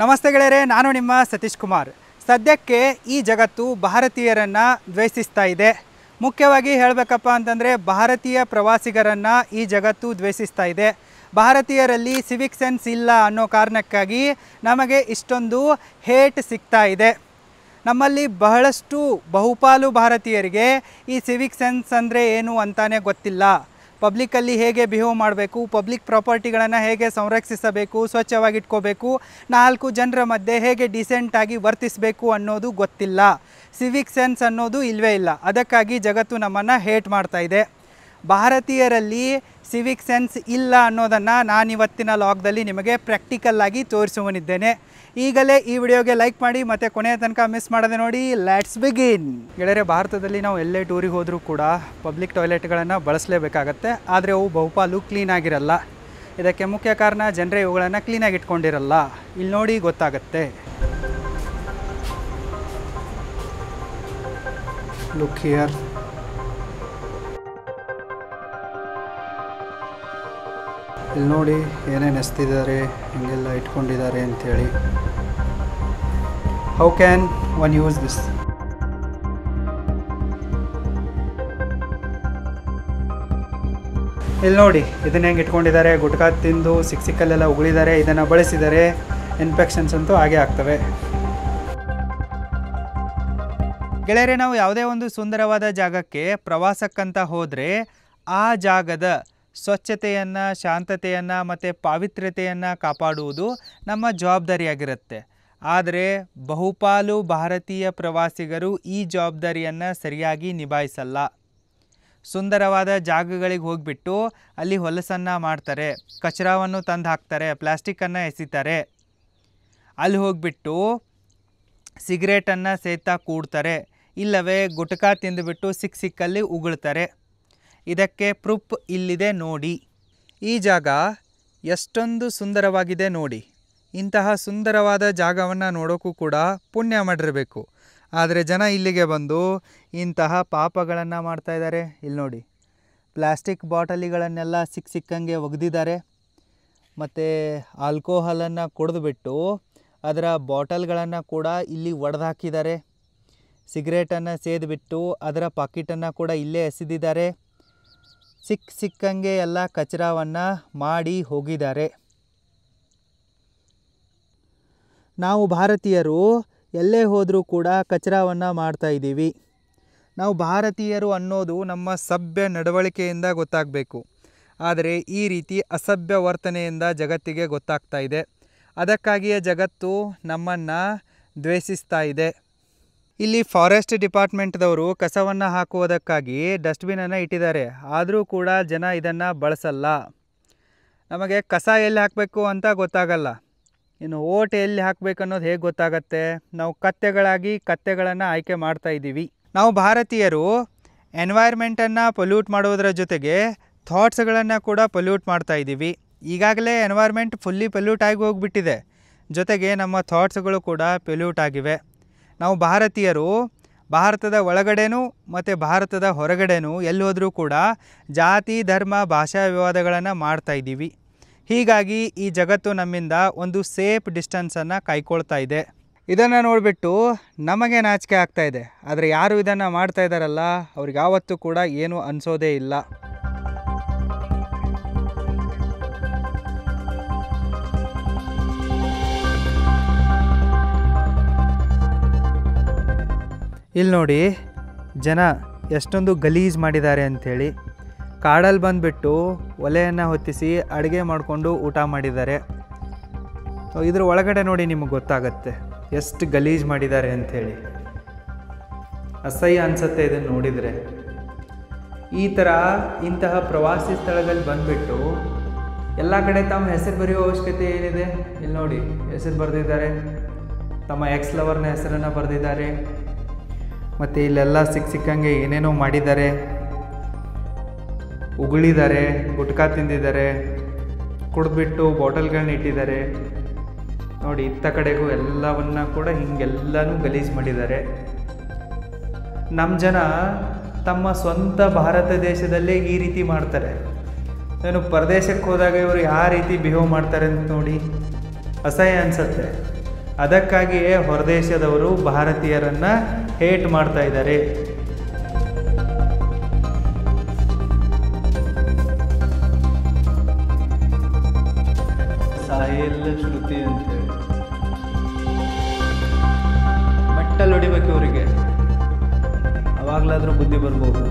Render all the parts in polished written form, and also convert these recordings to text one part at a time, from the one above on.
ನಮಸ್ತೆ ಗೆಳೆಯರೇ, ನಾನು ನಿಮ್ಮ ಸತೀಶ್ ಕುಮಾರ್. ಸದ್ಯಕ್ಕೆ ಈ ಜಗತ್ತು ಭಾರತೀಯರನ್ನು ದ್ವೇಷಿಸ್ತಾ ಇದೆ. ಮುಖ್ಯವಾಗಿ ಹೇಳಬೇಕಪ್ಪ ಅಂತಂದರೆ ಭಾರತೀಯ ಪ್ರವಾಸಿಗರನ್ನು ಈ ಜಗತ್ತು ದ್ವೇಷಿಸ್ತಾ ಇದೆ. ಭಾರತೀಯರಲ್ಲಿ ಸಿವಿಕ್ ಸೆನ್ಸ್ ಇಲ್ಲ ಅನ್ನೋ ಕಾರಣಕ್ಕಾಗಿ ನಮಗೆ ಇಷ್ಟೊಂದು ಹೇಟ್ ಸಿಗ್ತಾ ಇದೆ. ನಮ್ಮಲ್ಲಿ ಬಹುಪಾಲು ಭಾರತೀಯರಿಗೆ ಈ ಸಿವಿಕ್ ಸೆನ್ಸ್ ಅಂದರೆ ಏನು ಅಂತಾನೆ ಗೊತ್ತಿಲ್ಲ. ಪಬ್ಲಿಕ್ಕಲ್ಲಿ ಹೇಗೆ ಬಿಹೇವ್ ಮಾಡಬೇಕು, ಪಬ್ಲಿಕ್ ಪ್ರಾಪರ್ಟಿಗಳನ್ನು ಹೇಗೆ ಸಂರಕ್ಷಿಸಬೇಕು, ಸ್ವಚ್ಛವಾಗಿಟ್ಕೋಬೇಕು, 4 ಜನರ ಮಧ್ಯೆ ಹೇಗೆ ಡಿಸೆಂಟಾಗಿ ವರ್ತಿಸಬೇಕು ಅನ್ನೋದು ಗೊತ್ತಿಲ್ಲ. ಸಿವಿಕ್ ಸೆನ್ಸ್ ಅನ್ನೋದು ಇಲ್ಲವೇ ಇಲ್ಲ. ಅದಕ್ಕಾಗಿ ಜಗತ್ತು ನಮ್ಮನ್ನು ಹೇಟ್ ಮಾಡ್ತಾ ಇದೆ. ಭಾರತೀಯರಲ್ಲಿ ಸಿವಿಕ್ ಸೆನ್ಸ್ ಇಲ್ಲ ಅನ್ನೋದನ್ನು ನಾನಿವತ್ತಿನ ಲಾಗ್ದಲ್ಲಿ ನಿಮಗೆ ಪ್ರಾಕ್ಟಿಕಲ್ಲಾಗಿ ತೋರಿಸುವನಿದ್ದೇನೆ. ಈಗಲೇ ಈ ವಿಡಿಯೋಗೆ ಲೈಕ್ ಮಾಡಿ ಮತ್ತು ಕೊನೆಯ ತನಕ ಮಿಸ್ ಮಾಡದೆ ನೋಡಿ. Let's begin. ಗೆಳೆಯರೆ, ಭಾರತದಲ್ಲಿ ನಾವು ಎಲ್ಲೇ ಟೂರಿಗೆ ಹೋದರೂ ಕೂಡ ಪಬ್ಲಿಕ್ ಟಾಯ್ಲೆಟ್ಗಳನ್ನು ಬಳಸಲೇಬೇಕಾಗತ್ತೆ. ಆದರೆ ಅವು ಬಹುಪಾಲು ಕ್ಲೀನಾಗಿರಲ್ಲ. ಇದಕ್ಕೆ ಮುಖ್ಯ ಕಾರಣ ಜನರೇ ಇವುಗಳನ್ನು ಕ್ಲೀನಾಗಿ ಇಟ್ಕೊಂಡಿರಲ್ಲ. ಇಲ್ಲಿ ನೋಡಿ ಗೊತ್ತಾಗತ್ತೆ. Look here. ಇಲ್ಲಿ ನೋಡಿ ಏನೇನು ಎಸ್ತಿದ್ದಾರೆ, ಹಿಂಗೆಲ್ಲ ಇಟ್ಕೊಂಡಿದ್ದಾರೆ ಅಂಥೇಳಿ. How can one use this? ಇಲ್ಲಿ ನೋಡಿ ಇದನ್ನ ಹೆಂಗೆ ಇಟ್ಕೊಂಡಿದ್ದಾರೆ. ಗುಟ್ಕಾ ತಿಂದು ಸಿಕ್ಕಲ್ಲೆಲ್ಲ ಉಗುಳಿದ್ದಾರೆ. ಇದನ್ನು ಬಳಸಿದರೆ ಇನ್ಫೆಕ್ಷನ್ಸ್ ಅಂತೂ ಹಾಗೆ ಆಗ್ತವೆ. ಗೆಳೆಯರೆ, ನಾವು ಯಾವುದೇ ಒಂದು ಸುಂದರವಾದ ಜಾಗಕ್ಕೆ ಪ್ರವಾಸಕ್ಕಂತ ಹೋದರೆ ಆ ಜಾಗದ ಸ್ವಚ್ಛತೆಯನ್ನು, ಶಾಂತತೆಯನ್ನು ಮತ್ತು ಪಾವಿತ್ರ್ಯತೆಯನ್ನು ಕಾಪಾಡುವುದು ನಮ್ಮ ಜವಾಬ್ದಾರಿಯಾಗಿರುತ್ತೆ. ಆದರೆ ಬಹುಪಾಲು ಭಾರತೀಯ ಪ್ರವಾಸಿಗರು ಈ ಜವಾಬ್ದಾರಿಯನ್ನು ಸರಿಯಾಗಿ ನಿಭಾಯಿಸಲ್ಲ. ಸುಂದರವಾದ ಜಾಗಗಳಿಗೆ ಹೋಗಿಬಿಟ್ಟು ಅಲ್ಲಿ ಹೊಲಸನ್ನು ಮಾಡ್ತಾರೆ, ಕಚರಾವನ್ನು ತಂದು ಹಾಕ್ತಾರೆ, ಪ್ಲಾಸ್ಟಿಕ್ಕನ್ನು ಎಸಿತಾರೆ. ಅಲ್ಲಿ ಹೋಗಿಬಿಟ್ಟು ಸಿಗರೇಟನ್ನು ಸೇತಾ ಕೂಡ್ತಾರೆ, ಇಲ್ಲವೇ ಗುಟ್ಕಾ ತಿಂದುಬಿಟ್ಟು ಸಿಕ್ಕಲ್ಲಿ ಉಗುಳ್ತಾರೆ. ಇದಕ್ಕೆ ಪ್ರೂಫ್ ಇಲ್ಲಿದೆ ನೋಡಿ. ಈ ಜಾಗ ಎಷ್ಟೊಂದು ಸುಂದರವಾಗಿದೆ ನೋಡಿ. ಇಂತಹ ಸುಂದರವಾದ ಜಾಗವನ್ನು ನೋಡೋಕ್ಕೂ ಕೂಡ ಪುಣ್ಯ ಮಾಡಿರಬೇಕು. ಆದರೆ ಜನ ಇಲ್ಲಿಗೆ ಬಂದು ಇಂತಹ ಪಾಪಗಳನ್ನು ಮಾಡ್ತಾಯಿದ್ದಾರೆ. ಇಲ್ಲಿ ನೋಡಿ, ಪ್ಲಾಸ್ಟಿಕ್ ಬಾಟಲಿಗಳನ್ನೆಲ್ಲ ಸಿಕ್ಕಂಗೆ ಒಗೆದಿದ್ದಾರೆ. ಮತ್ತು ಆಲ್ಕೋಹಾಲನ್ನು ಕುಡಿದುಬಿಟ್ಟು ಅದರ ಬಾಟಲ್ಗಳನ್ನು ಕೂಡ ಇಲ್ಲಿ ಒಡೆದು ಹಾಕಿದ್ದಾರೆ. ಸಿಗರೇಟನ್ನು ಸೇದಿಬಿಟ್ಟು ಅದರ ಪಾಕಿಟನ್ನು ಕೂಡ ಇಲ್ಲೇ ಎಸೆದಿದ್ದಾರೆ. ಸಿಕ್ಕಂಗೆ ಎಲ್ಲ ಕಚರಾವನ್ನು ಮಾಡಿ ಹೋಗಿದ್ದಾರೆ. ನಾವು ಭಾರತೀಯರು ಎಲ್ಲೇ ಹೋದರೂ ಕೂಡ ಕಚರಾವನ್ನು ಮಾಡ್ತಾಯಿದ್ದೀವಿ. ನಾವು ಭಾರತೀಯರು ಅನ್ನೋದು ನಮ್ಮ ಸಭ್ಯ ನಡವಳಿಕೆಯಿಂದ ಗೊತ್ತಾಗಬೇಕು. ಆದರೆ ಈ ರೀತಿ ಅಸಭ್ಯ ವರ್ತನೆಯಿಂದ ಜಗತ್ತಿಗೆ ಗೊತ್ತಾಗ್ತಾ ಇದೆ. ಅದಕ್ಕಾಗಿಯೇ ಜಗತ್ತು ನಮ್ಮನ್ನು ದ್ವೇಷಿಸ್ತಾ ಇದೆ. ಇಲ್ಲಿ ಫಾರೆಸ್ಟ್ ಡಿಪಾರ್ಟ್ಮೆಂಟ್ದವರು ಕಸವನ್ನು ಹಾಕುವುದಕ್ಕಾಗಿ ಡಸ್ಟ್ಬಿನನ್ನು ಇಟ್ಟಿದ್ದಾರೆ. ಆದರೂ ಕೂಡ ಜನ ಇದನ್ನು ಬಳಸಲ್ಲ. ನಮಗೆ ಕಸ ಎಲ್ಲಿ ಹಾಕಬೇಕು ಅಂತ ಗೊತ್ತಾಗಲ್ಲ. ಇನ್ನು ಓಟ್ ಎಲ್ಲಿ ಹಾಕಬೇಕು ಅನ್ನೋದು ಹೇಗೆ ಗೊತ್ತಾಗತ್ತೆ? ನಾವು ಕತ್ತೆಗಳನ್ನು ಆಯ್ಕೆ ಮಾಡ್ತಾ ಇದ್ದೀವಿ. ನಾವು ಭಾರತೀಯರು ಎನ್ವೈರ್ಮೆಂಟನ್ನು ಪೊಲ್ಯೂಟ್ ಮಾಡೋದರ ಜೊತೆಗೆ ಥಾಟ್ಸ್ಗಳನ್ನು ಕೂಡ ಪೊಲ್ಯೂಟ್ ಮಾಡ್ತಾ ಇದ್ದೀವಿ. ಈಗಾಗಲೇ ಎನ್ವೈರ್ಮೆಂಟ್ ಫುಲ್ಲಿ ಪೊಲ್ಯೂಟ್ ಆಗಿ ಹೋಗಿಬಿಟ್ಟಿದೆ. ಜೊತೆಗೆ ನಮ್ಮ ಥಾಟ್ಸ್ಗಳು ಕೂಡ ಪೊಲ್ಯೂಟ್ ಆಗಿವೆ. ನಾವು ಭಾರತೀಯರು ಭಾರತದ ಒಳಗಡೆನೂ ಮತ್ತು ಭಾರತದ ಹೊರಗಡೆನೂ ಎಲ್ಲಿ ಹೋದರೂ ಕೂಡ ಜಾತಿ, ಧರ್ಮ, ಭಾಷಾ ವಿವಾದಗಳನ್ನು ಮಾಡ್ತಾಯಿದ್ದೀವಿ. ಹೀಗಾಗಿ ಈ ಜಗತ್ತು ನಮ್ಮಿಂದ ಒಂದು ಸೇಫ್ ಡಿಸ್ಟೆನ್ಸನ್ನು ಕಾಯ್ಕೊಳ್ತಾ ಇದೆ. ಇದನ್ನು ನೋಡಿಬಿಟ್ಟು ನಮಗೆ ನಾಚಿಕೆ ಆಗ್ತಾಯಿದೆ. ಆದರೆ ಯಾರು ಇದನ್ನು ಮಾಡ್ತಾ ಇದ್ದಾರಲ್ಲ ಅವ್ರಿಗೆ ಯಾವತ್ತೂ ಕೂಡ ಏನೂ ಅನಿಸೋದೇ ಇಲ್ಲ. ಇಲ್ಲಿ ನೋಡಿ ಜನ ಎಷ್ಟೊಂದು ಗಲೀಜು ಮಾಡಿದ್ದಾರೆ ಅಂಥೇಳಿ. ಕಾಡಲ್ಲಿ ಬಂದುಬಿಟ್ಟು ಒಲೆಯನ್ನು ಹೊತ್ತಿಸಿ ಅಡುಗೆ ಮಾಡಿಕೊಂಡು ಊಟ ಮಾಡಿದ್ದಾರೆ. ಇದ್ರ ಒಳಗಡೆ ನೋಡಿ ನಿಮಗೆ ಗೊತ್ತಾಗತ್ತೆ ಎಷ್ಟು ಗಲೀಜು ಮಾಡಿದ್ದಾರೆ ಅಂಥೇಳಿ. ಅಸಹ್ಯ ಅನಿಸುತ್ತೆ ಇದನ್ನು ನೋಡಿದರೆ. ಇಂತಹ ಪ್ರವಾಸಿ ಸ್ಥಳದಲ್ಲಿ ಬಂದುಬಿಟ್ಟು ಎಲ್ಲ ಕಡೆ ತಮ್ಮ ಹೆಸರು ಬರೆಯೋ ಅವಶ್ಯಕತೆ ಏನಿದೆ? ಇಲ್ಲಿ ನೋಡಿ ಹೆಸರು ಬರೆದಿದ್ದಾರೆ, ತಮ್ಮ ಎಕ್ಸ್ ಲವರ್ನ ಹೆಸರನ್ನು ಬರೆದಿದ್ದಾರೆ. ಮತ್ತು ಇಲ್ಲೆಲ್ಲ ಸಿಕ್ಕಂಗೆ ಏನೇನೋ ಮಾಡಿದ್ದಾರೆ, ಉಗುಳಿದ್ದಾರೆ, ಗುಟ್ಕಾ ತಿಂದಿದ್ದಾರೆ, ಕುಡಿದ್ಬಿಟ್ಟು ಬಾಟಲ್ಗಳನ್ನ ಇಟ್ಟಿದ್ದಾರೆ. ನೋಡಿ ಇತ್ತ ಕಡೆಗೂ ಎಲ್ಲವನ್ನ ಕೂಡ ಹಿಂಗೆಲ್ಲನೂ ಗಲೀಜು ಮಾಡಿದ್ದಾರೆ. ನಮ್ಮ ಜನ ತಮ್ಮ ಸ್ವಂತ ಭಾರತ ದೇಶದಲ್ಲೇ ಈ ರೀತಿ ಮಾಡ್ತಾರೆ. ನಾನು ಪರದೇಶಕ್ಕೆ ಹೋದಾಗ ಇವರು ಯಾವ ರೀತಿ ಬಿಹೇವ್ ಮಾಡ್ತಾರೆ ಅಂತ ನೋಡಿ ಅಸಹ್ಯ ಅನಿಸುತ್ತೆ. ಅದಕ್ಕಾಗಿಯೇ ಹೊರದೇಶದವರು ಭಾರತೀಯರನ್ನು ಹೇಟ್ ಮಾಡ್ತಾ ಇದ್ದಾರೆ. ಸಾಹಿಲ್ ಶ್ರುತಿ ಅಂತೇಳಿ ಮೆಟ್ಟಲ್ಲಿ ಹೊಡಿಬೇಕು ಇವರಿಗೆ, ಅವಾಗಲಾದರೂ ಬುದ್ಧಿ ಬರ್ಬೋದು.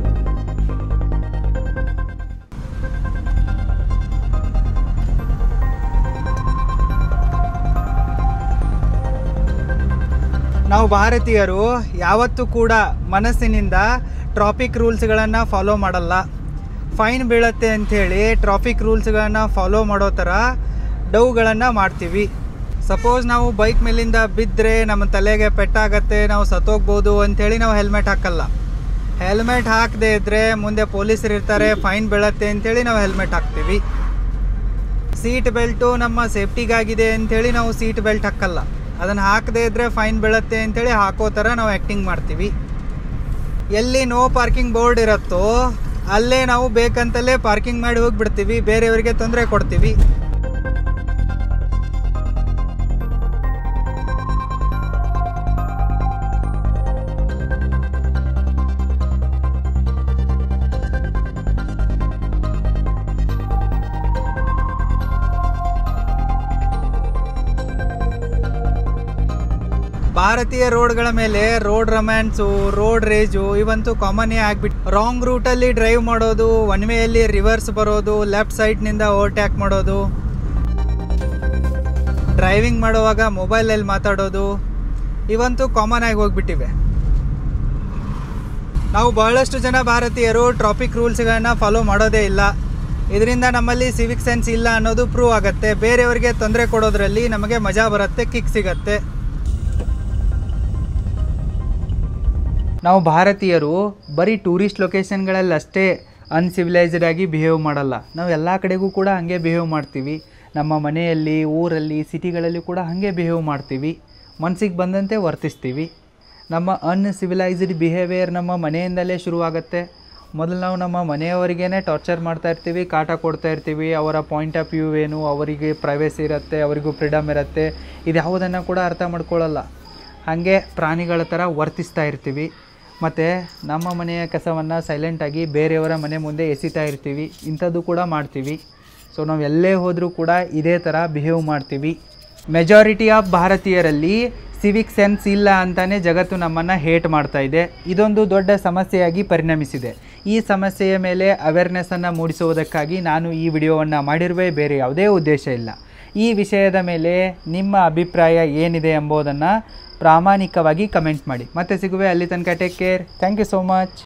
ನಾವು ಭಾರತೀಯರು ಯಾವತ್ತೂ ಕೂಡ ಮನಸ್ಸಿನಿಂದ ಟ್ರಾಫಿಕ್ ರೂಲ್ಸ್ಗಳನ್ನು ಫಾಲೋ ಮಾಡಲ್ಲ. ಫೈನ್ ಬೀಳತ್ತೆ ಅಂಥೇಳಿ ಟ್ರಾಫಿಕ್ ರೂಲ್ಸ್ಗಳನ್ನು ಫಾಲೋ ಮಾಡೋ ಥರ ಡೌಗಳನ್ನು ಮಾಡ್ತೀವಿ. ಸಪೋಸ್ ನಾವು ಬೈಕ್ ಮೇಲಿಂದ ಬಿದ್ದರೆ ನಮ್ಮ ತಲೆಗೆ ಪೆಟ್ಟಾಗತ್ತೆ, ನಾವು ಸತ್ತೋಗ್ಬೋದು ಅಂಥೇಳಿ ನಾವು ಹೆಲ್ಮೆಟ್ ಹಾಕಲ್ಲ. ಹೆಲ್ಮೆಟ್ ಹಾಕದೇ ಇದ್ದರೆ ಮುಂದೆ ಪೊಲೀಸರು ಇರ್ತಾರೆ, ಫೈನ್ ಬೀಳತ್ತೆ ಅಂಥೇಳಿ ನಾವು ಹೆಲ್ಮೆಟ್ ಹಾಕ್ತೀವಿ. ಸೀಟ್ ಬೆಲ್ಟು ನಮ್ಮ ಸೇಫ್ಟಿಗಾಗಿದೆ ಅಂಥೇಳಿ ನಾವು ಸೀಟ್ ಬೆಲ್ಟ್ ಹಾಕಲ್ಲ. ಅದನ್ನು ಹಾಕದೇ ಇದ್ದರೆ ಫೈನ್ ಬೀಳತ್ತೆ ಅಂಥೇಳಿ ಹಾಕೋ ಥರ ನಾವು ಆ್ಯಕ್ಟಿಂಗ್ ಮಾಡ್ತೀವಿ. ಎಲ್ಲಿ ನೋ ಪಾರ್ಕಿಂಗ್ ಬೋರ್ಡ್ ಇರುತ್ತೋ ಅಲ್ಲೇ ನಾವು ಬೇಕಂತಲೇ ಪಾರ್ಕಿಂಗ್ ಮಾಡಿ ಹೋಗಿಬಿಡ್ತೀವಿ, ಬೇರೆಯವರಿಗೆ ತೊಂದರೆ ಕೊಡ್ತೀವಿ. ಭಾರತೀಯ ರೋಡ್ಗಳ ಮೇಲೆ ರೋಡ್ ರೊಮ್ಯಾನ್ಸು, ರೋಡ್ ರೇಜು ಇವಂತೂ ಕಾಮನ್ನೇ ಆಗಿಬಿಟ್ಟು, ರಾಂಗ್ ರೂಟಲ್ಲಿ ಡ್ರೈವ್ ಮಾಡೋದು, ಒನ್ ವೇಯಲ್ಲಿ ರಿವರ್ಸ್ ಬರೋದು, ಲೆಫ್ಟ್ ಸೈಡ್ನಿಂದ ಓವರ್ಟ್ಯಾಕ್ ಮಾಡೋದು, ಡ್ರೈವಿಂಗ್ ಮಾಡುವಾಗ ಮೊಬೈಲಲ್ಲಿ ಮಾತಾಡೋದು ಇವಂತೂ ಕಾಮನ್ ಆಗಿ ಹೋಗ್ಬಿಟ್ಟಿವೆ. ನಾವು ಬಹಳಷ್ಟು ಜನ ಭಾರತೀಯರು ಟ್ರಾಫಿಕ್ ರೂಲ್ಸ್ಗಳನ್ನು ಫಾಲೋ ಮಾಡೋದೇ ಇಲ್ಲ. ಇದರಿಂದ ನಮ್ಮಲ್ಲಿ ಸಿವಿಕ್ ಸೆನ್ಸ್ ಇಲ್ಲ ಅನ್ನೋದು ಪ್ರೂವ್ ಆಗುತ್ತೆ. ಬೇರೆಯವರಿಗೆ ತೊಂದರೆ ಕೊಡೋದ್ರಲ್ಲಿ ನಮಗೆ ಮಜಾ ಬರುತ್ತೆ, ಕಿಕ್ ಸಿಗತ್ತೆ. ನಾವು ಭಾರತೀಯರು ಬರೀ ಟೂರಿಸ್ಟ್ ಲೊಕೇಶನ್ಗಳಲ್ಲಿ ಅಷ್ಟೇ ಅನ್ಸಿವಿಲೈಸ್ಡ್ ಆಗಿ ಬಿಹೇವ್ ಮಾಡಲ್ಲ. ನಾವು ಎಲ್ಲ ಕಡೆಗೂ ಕೂಡ ಹಾಗೆ ಬಿಹೇವ್ ಮಾಡ್ತೀವಿ. ನಮ್ಮ ಮನೆಯಲ್ಲಿ, ಊರಲ್ಲಿ, ಸಿಟಿಗಳಲ್ಲಿ ಕೂಡ ಹಾಗೆ ಬಿಹೇವ್ ಮಾಡ್ತೀವಿ. ಮನಸ್ಸಿಗೆ ಬಂದಂತೆ ವರ್ತಿಸ್ತೀವಿ. ನಮ್ಮ ಅನ್ಸಿವಿಲೈಸ್ಡ್ ಬಿಹೇವಿಯರ್ ನಮ್ಮ ಮನೆಯಿಂದಲೇ ಶುರುವಾಗುತ್ತೆ. ಮೊದಲು ನಾವು ನಮ್ಮ ಮನೆಯವರಿಗೇ ಟಾರ್ಚರ್ ಮಾಡ್ತಾ ಇರ್ತೀವಿ, ಕಾಟ ಕೊಡ್ತಾ ಇರ್ತೀವಿ. ಅವರ ಪಾಯಿಂಟ್ ಆಫ್ ವ್ಯೂ ಏನು, ಅವರಿಗೆ ಪ್ರೈವೇಸಿ ಇರುತ್ತೆ, ಅವರಿಗೂ ಫ್ರೀಡಮ್ ಇರುತ್ತೆ, ಇದು ಯಾವುದನ್ನು ಕೂಡ ಅರ್ಥ ಮಾಡ್ಕೊಳ್ಳಲ್ಲ. ಹಾಗೆ ಪ್ರಾಣಿಗಳ ಥರ ವರ್ತಿಸ್ತಾ ಇರ್ತೀವಿ. ಮತ್ತು ನಮ್ಮ ಮನೆಯ ಕಸವನ್ನು ಸೈಲೆಂಟಾಗಿ ಬೇರೆಯವರ ಮನೆ ಮುಂದೆ ಎಸಿತಾ ಇರ್ತೀವಿ. ಇಂಥದ್ದು ಕೂಡ ಮಾಡ್ತೀವಿ. ಸೊ ನಾವು ಎಲ್ಲೇ ಹೋದರೂ ಕೂಡ ಇದೇ ಥರ ಬಿಹೇವ್ ಮಾಡ್ತೀವಿ. ಮೆಜಾರಿಟಿ ಆಫ್ ಭಾರತೀಯರಲ್ಲಿ ಸಿವಿಕ್ ಸೆನ್ಸ್ ಇಲ್ಲ ಅಂತಲೇ ಜಗತ್ತು ನಮ್ಮನ್ನು ಹೇಟ್ ಮಾಡ್ತಾ ಇದೆ. ಇದೊಂದು ದೊಡ್ಡ ಸಮಸ್ಯೆಯಾಗಿ ಪರಿಣಮಿಸಿದೆ. ಈ ಸಮಸ್ಯೆಯ ಮೇಲೆ ಅವೇರ್ನೆಸ್ಸನ್ನು ಮೂಡಿಸುವುದಕ್ಕಾಗಿ ನಾನು ಈ ವಿಡಿಯೋವನ್ನು ಮಾಡಿರುವೆ, ಬೇರೆ ಯಾವುದೇ ಉದ್ದೇಶ ಇಲ್ಲ. ಈ ವಿಷಯದ ಮೇಲೆ ನಿಮ್ಮ ಅಭಿಪ್ರಾಯ ಏನಿದೆ ಎಂಬುದನ್ನು ಪ್ರಾಮಾಣಿಕವಾಗಿ ಕಮೆಂಟ್ ಮಾಡಿ. ಮತ್ತೆ ಸಿಗುವೆ, ಅಲ್ಲಿ ತನಕ take care. Thank you so much.